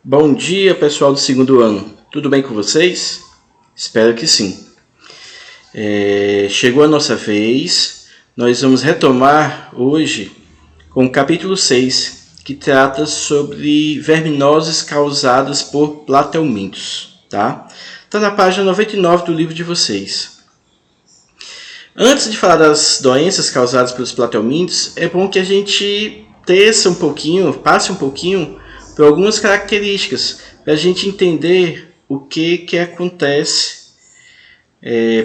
Bom dia, pessoal do segundo ano. Tudo bem com vocês? Espero que sim. Chegou a nossa vez. Nós vamos retomar hoje com o capítulo 6, que trata sobre verminoses causadas por platelmintos. Tá? Está na página 99 do livro de vocês. Antes de falar das doenças causadas pelos platelmintos, é bom que a gente passe um pouquinho por algumas características, para a gente entender o que acontece,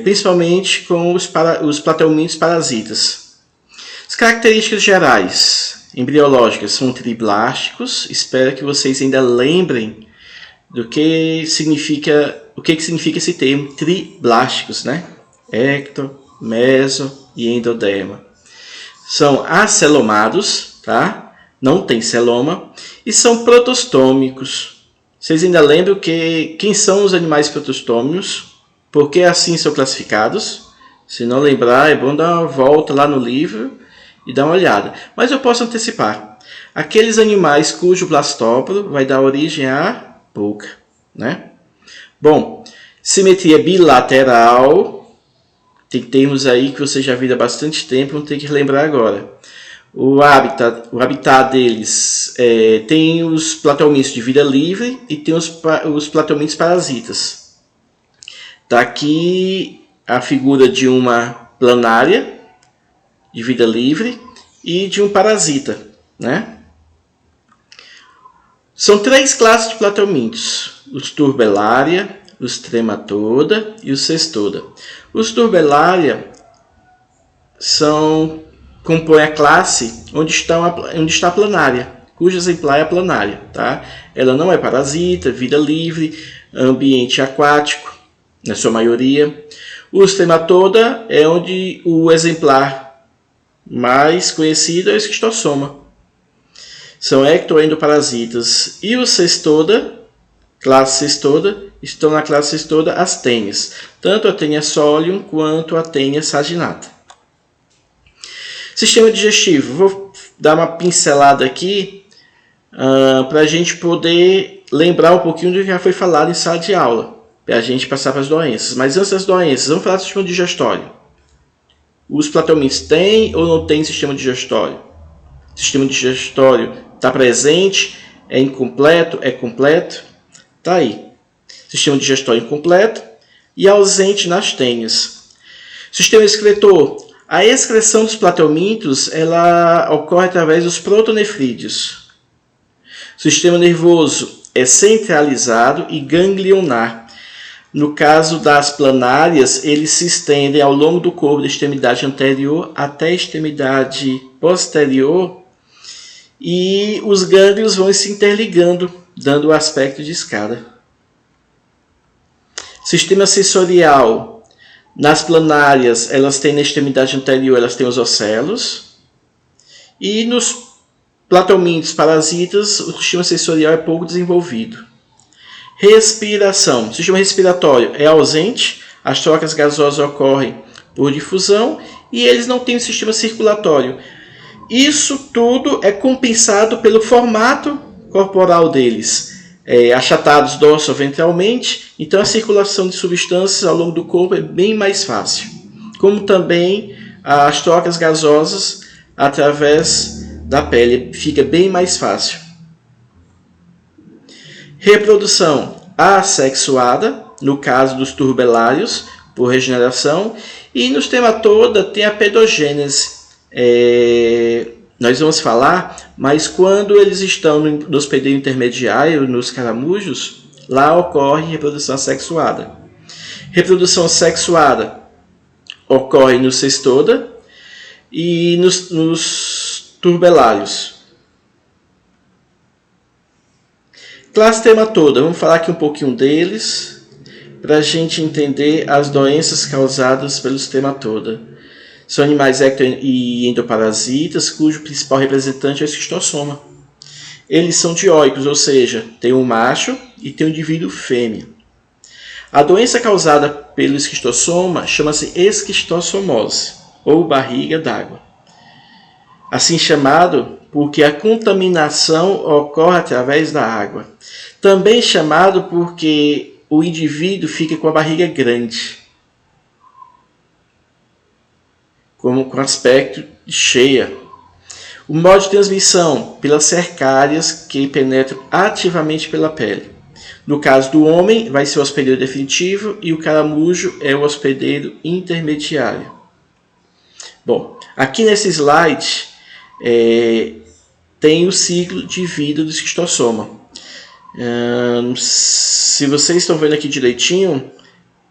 principalmente com os platelmintos parasitas. As características gerais embriológicas são triblásticos. Espero que vocês ainda lembrem do que significa esse termo triblásticos, né? Ecto, meso e endoderma. São acelomados, tá? Não tem celoma, e são protostômicos. Vocês ainda lembram quem são os animais protostômicos? Por que assim são classificados? Se não lembrar, é bom dar uma volta lá no livro e dar uma olhada. Mas eu posso antecipar. Aqueles animais cujo blastóporo vai dar origem à boca, né? Bom, simetria bilateral. Tem termos aí que você já viu há bastante tempo, vão ter que lembrar agora. O habitat deles tem os platelmintos de vida livre e tem os platelmintos parasitas. Está aqui a figura de uma planária de vida livre e de um parasita, né? São 3 classes de platelmintos: os Turbellaria, os Trematoda e os Cestoda. Os Turbellaria compõe a classe onde está a planária, cujo exemplar é a planária. Tá? Ela não é parasita, vida livre, ambiente aquático, na sua maioria. Os Trematoda é onde o exemplar mais conhecido é o esquistossoma. São ectoendoparasitas. E os Cestoda, classe Cestoda, estão na classe Cestoda as tênias, tanto a tênia solium quanto a tênia saginata. Sistema digestivo. Vou dar uma pincelada aqui para a gente poder lembrar um pouquinho do que já foi falado em sala de aula, para a gente passar para as doenças. Mas antes das doenças, vamos falar do sistema digestório. Os platelmintos têm ou não têm sistema digestório? O sistema digestório está presente? É incompleto? É completo? Está aí. Sistema digestório incompleto e ausente nas tênias. Sistema excretor. A excreção dos platelmintos ela ocorre através dos protonefrídeos. O sistema nervoso é centralizado e ganglionar. No caso das planárias, eles se estendem ao longo do corpo da extremidade anterior até a extremidade posterior e os gânglios vão se interligando, dando o aspecto de escada. Sistema sensorial. Nas planárias, elas têm na extremidade anterior, elas têm os ocelos. E nos platelmintos parasitas, o sistema sensorial é pouco desenvolvido. Respiração. O sistema respiratório é ausente, as trocas gasosas ocorrem por difusão e eles não têm um sistema circulatório. Isso tudo é compensado pelo formato corporal deles. Achatados dorso-ventralmente, então a circulação de substâncias ao longo do corpo é bem mais fácil. Como também as trocas gasosas através da pele fica bem mais fácil. Reprodução assexuada, no caso dos turbelários, por regeneração, e nos Trematoda tem a pedogênese. Nós vamos falar, mas quando eles estão no hospedeiro intermediário, nos caramujos, lá ocorre reprodução assexuada. Reprodução sexuada ocorre no Cestoda e nos turbelários. Classe Trematoda, vamos falar aqui um pouquinho deles, para a gente entender as doenças causadas pelos Trematoda. São animais ecto e endoparasitas, cujo principal representante é o esquistossoma. Eles são dioicos, ou seja, tem um macho e tem um indivíduo fêmea. A doença causada pelo esquistossoma chama-se esquistossomose, ou barriga d'água. Assim chamado porque a contaminação ocorre através da água. Também chamado porque o indivíduo fica com a barriga grande, como com aspecto cheia. O modo de transmissão, pelas cercárias que penetram ativamente pela pele. No caso do homem, vai ser o hospedeiro definitivo e o caramujo é o hospedeiro intermediário. Bom, aqui nesse slide tem o ciclo de vida do esquistossoma. Se vocês estão vendo aqui direitinho,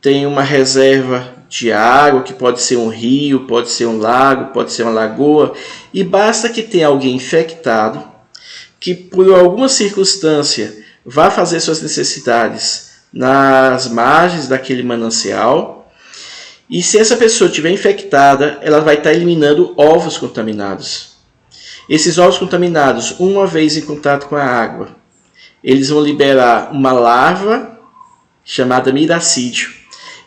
tem uma reserva de água, que pode ser um rio, pode ser um lago, pode ser uma lagoa, e basta que tenha alguém infectado, que por alguma circunstância vá fazer suas necessidades nas margens daquele manancial, e se essa pessoa estiver infectada, ela vai estar eliminando ovos contaminados. Esses ovos contaminados, uma vez em contato com a água, eles vão liberar uma larva chamada miracídio.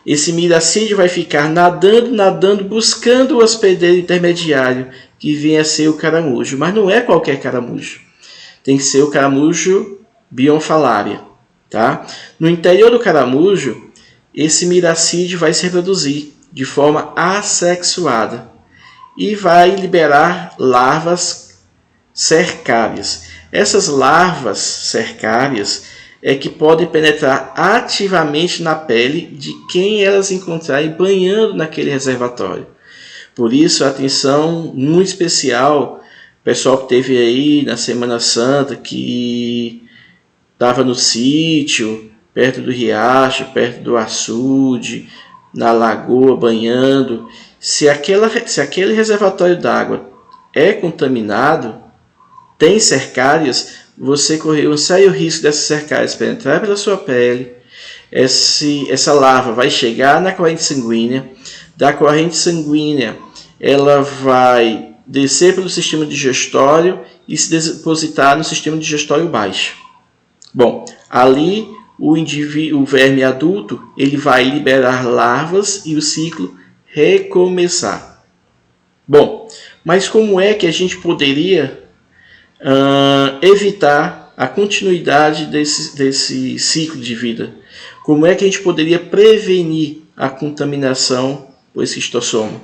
Esse miracídio vai ficar nadando, buscando o hospedeiro intermediário, que vem a ser o caramujo. Mas não é qualquer caramujo. Tem que ser o caramujo Bionfalaria. Tá? No interior do caramujo, esse miracídio vai se reproduzir de forma assexuada e vai liberar larvas cercárias. Essas larvas cercárias é que podem penetrar ativamente na pele de quem elas encontrarem banhando naquele reservatório. Por isso, atenção muito especial, pessoal que teve aí na Semana Santa, que estava no sítio, perto do riacho, perto do açude, na lagoa, banhando. Se aquele reservatório d'água é contaminado, tem cercárias, você correu um sério risco dessas cercárias penetrar pela sua pele. Essa larva vai chegar na corrente sanguínea. Da corrente sanguínea, ela vai descer pelo sistema digestório e se depositar no sistema digestório baixo. Bom, ali o verme adulto ele vai liberar larvas e o ciclo recomeçar. Bom, mas como é que a gente poderia evitar a continuidade desse ciclo de vida? Como é que a gente poderia prevenir a contaminação por esquistossoma?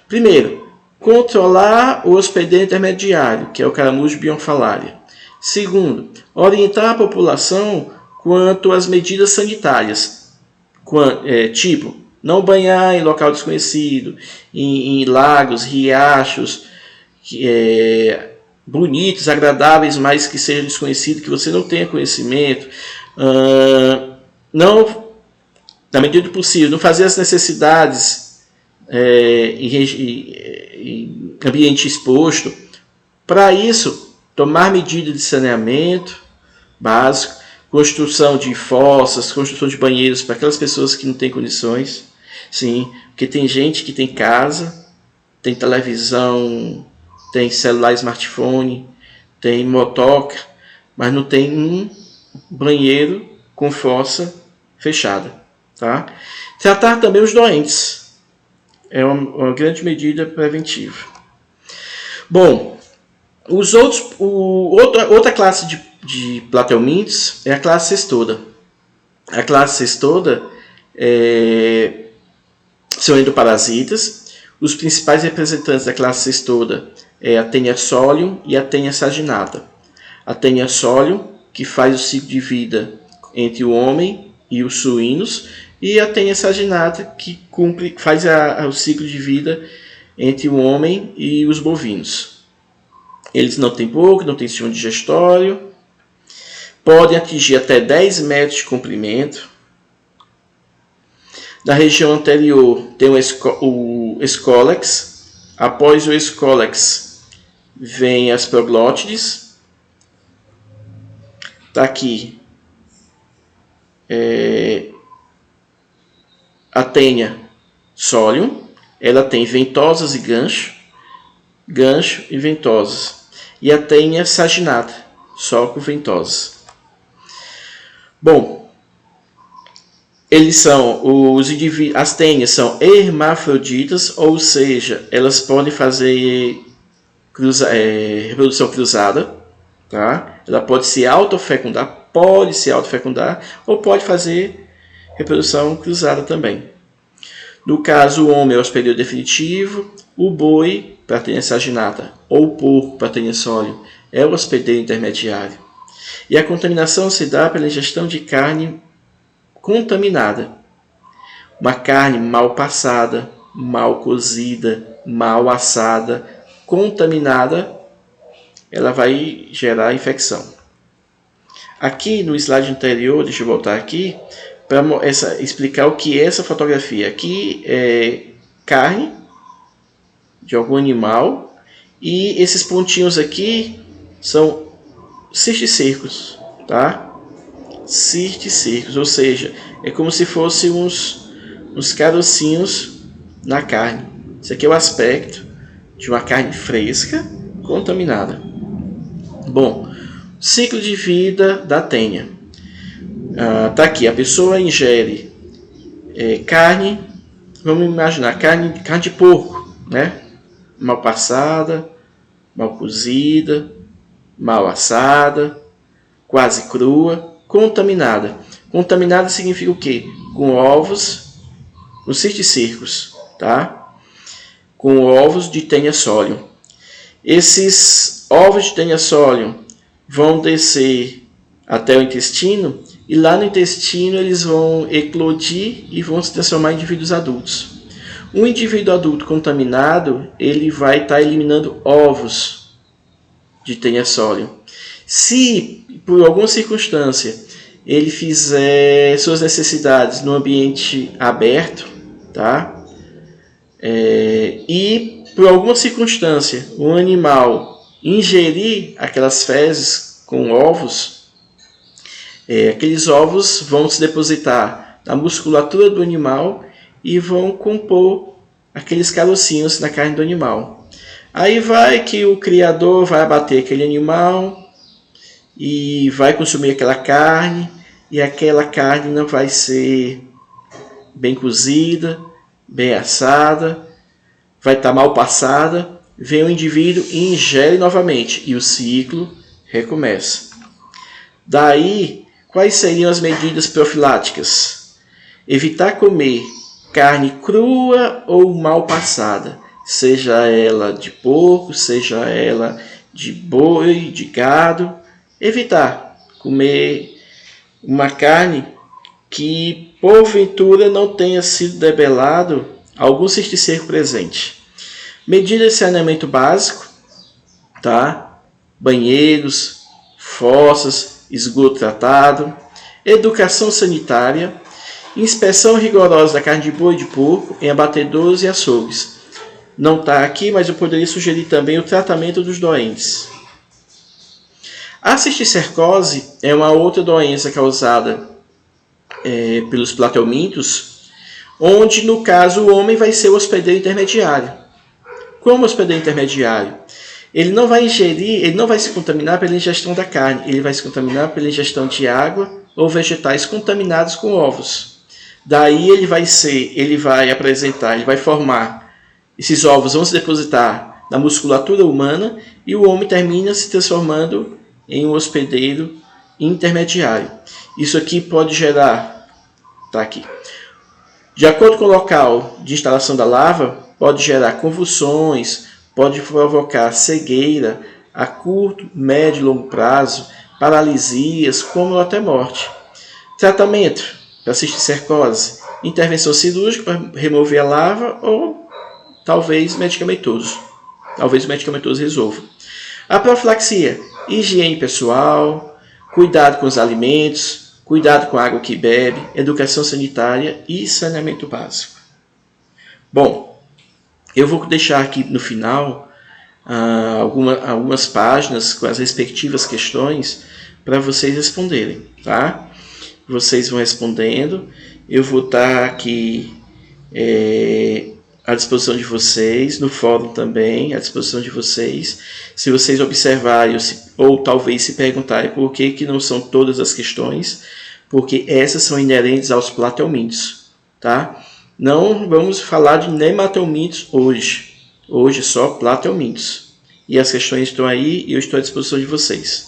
Primeiro, controlar o hospedeiro intermediário, que é o caramujo Bionfalaria. Segundo, orientar a população quanto às medidas sanitárias, tipo, não banhar em local desconhecido, em lagos, riachos, bonitos, agradáveis, mas que seja desconhecido, que você não tenha conhecimento. Não, na medida do possível, não fazer as necessidades em ambiente exposto. Para isso, tomar medidas de saneamento básico, construção de fossas, construção de banheiros para aquelas pessoas que não têm condições. Sim, porque tem gente que tem casa, tem televisão, tem celular, smartphone, tem motoca, mas não tem um banheiro com fossa fechada. Tá? Tratar também os doentes é uma grande medida preventiva. Bom, outra classe de plateumintes é a classe cestoda. A classe cestoda são endoparasitas. Os principais representantes da classe cestoda é a Taenia solium e a Taenia saginata. A Taenia solium, que faz o ciclo de vida entre o homem e os suínos, e a Taenia saginata, que faz o ciclo de vida entre o homem e os bovinos. Eles não têm boca, não têm sistema digestório, podem atingir até 10 metros de comprimento. Na região anterior tem o escólex. Após o escólex vem as proglótides. Está aqui a Taenia solium. Ela tem ventosas e gancho e ventosas. E a Taenia saginata, só com ventosas. Bom, eles são as tênias são hermafroditas, ou seja, elas podem fazer reprodução cruzada, tá? Ela pode se autofecundar, pode se autofecundar ou pode fazer reprodução cruzada também. No caso, o homem é o hospedeiro definitivo, o boi, para ter saginata, ou o porco, para ter sólio, é o hospedeiro intermediário. E a contaminação se dá pela ingestão de carne contaminada. Uma carne mal passada, mal cozida, mal assada, contaminada, ela vai gerar infecção. Aqui no slide anterior, deixa eu voltar aqui, para explicar o que é essa fotografia. Aqui é carne de algum animal e esses pontinhos aqui são cisticercos, tá? Cisticercos, ou seja, é como se fossem uns carocinhos na carne. Isso aqui é o aspecto de uma carne fresca contaminada. Bom, ciclo de vida da tenha. Tá aqui, a pessoa ingere carne, vamos imaginar, carne de porco, né? Mal passada, mal cozida, mal assada, quase crua, contaminada. Contaminada significa o quê? Com ovos, com cisticercos, tá? Com ovos de tenha solium. Esses ovos de tenha solium vão descer até o intestino e lá no intestino eles vão eclodir e vão se transformar em indivíduos adultos. Um indivíduo adulto contaminado, ele vai estar eliminando ovos de tenha solium. Se por alguma circunstância ele fizer suas necessidades no ambiente aberto, tá? E por alguma circunstância o animal ingerir aquelas fezes com ovos, aqueles ovos vão se depositar na musculatura do animal e vão compor aqueles carocinhos na carne do animal. Aí vai que o criador vai abater aquele animal e vai consumir aquela carne, e aquela carne não vai ser bem cozida, bem assada, vai estar mal passada, vem o indivíduo e ingere novamente, e o ciclo recomeça. Daí, quais seriam as medidas profiláticas? Evitar comer carne crua ou mal passada, seja ela de porco, seja ela de boi, de gado. Evitar comer uma carne que porventura não tenha sido debelado algum cisticerco presente. Medidas de saneamento básico, tá? Banheiros, fossas, esgoto tratado, educação sanitária, inspeção rigorosa da carne de boi e de porco em abatedouros e açougues. Não está aqui, mas eu poderia sugerir também o tratamento dos doentes. A cisticercose é uma outra doença causada pelos plateumintos, onde no caso o homem vai ser o hospedeiro intermediário. Como hospedeiro intermediário? Ele não vai ingerir, ele não vai se contaminar pela ingestão da carne, ele vai se contaminar pela ingestão de água ou vegetais contaminados com ovos. Daí ele vai formar, esses ovos vão se depositar na musculatura humana e o homem termina se transformando em um hospedeiro intermediário. Isso aqui pode gerar, tá aqui, de acordo com o local de instalação da larva, pode gerar convulsões, pode provocar cegueira a curto, médio e longo prazo, paralisias, como até morte. Tratamento para cisticercose: intervenção cirúrgica para remover a larva ou talvez medicamentoso. Talvez o medicamentoso resolva. A profilaxia: higiene pessoal, cuidado com os alimentos, cuidado com a água que bebe, educação sanitária e saneamento básico. Bom, eu vou deixar aqui no final algumas páginas com as respectivas questões para vocês responderem, tá? Vocês vão respondendo, eu vou estar aqui à disposição de vocês, no fórum também, à disposição de vocês. Se vocês observarem ou talvez se perguntarem por que não são todas as questões, porque essas são inerentes aos plateumintos, tá? Não vamos falar de nematelmintos hoje. Hoje só plateumintos. E as questões estão aí e eu estou à disposição de vocês.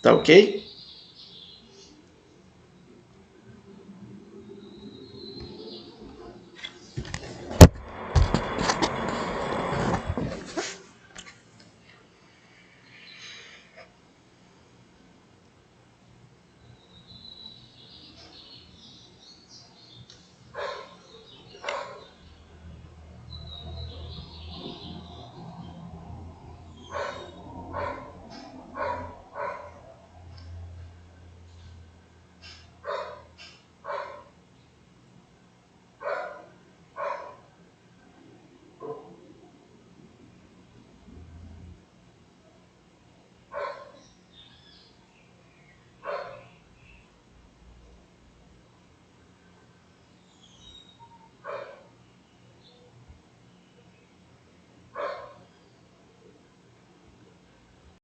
Tá ok?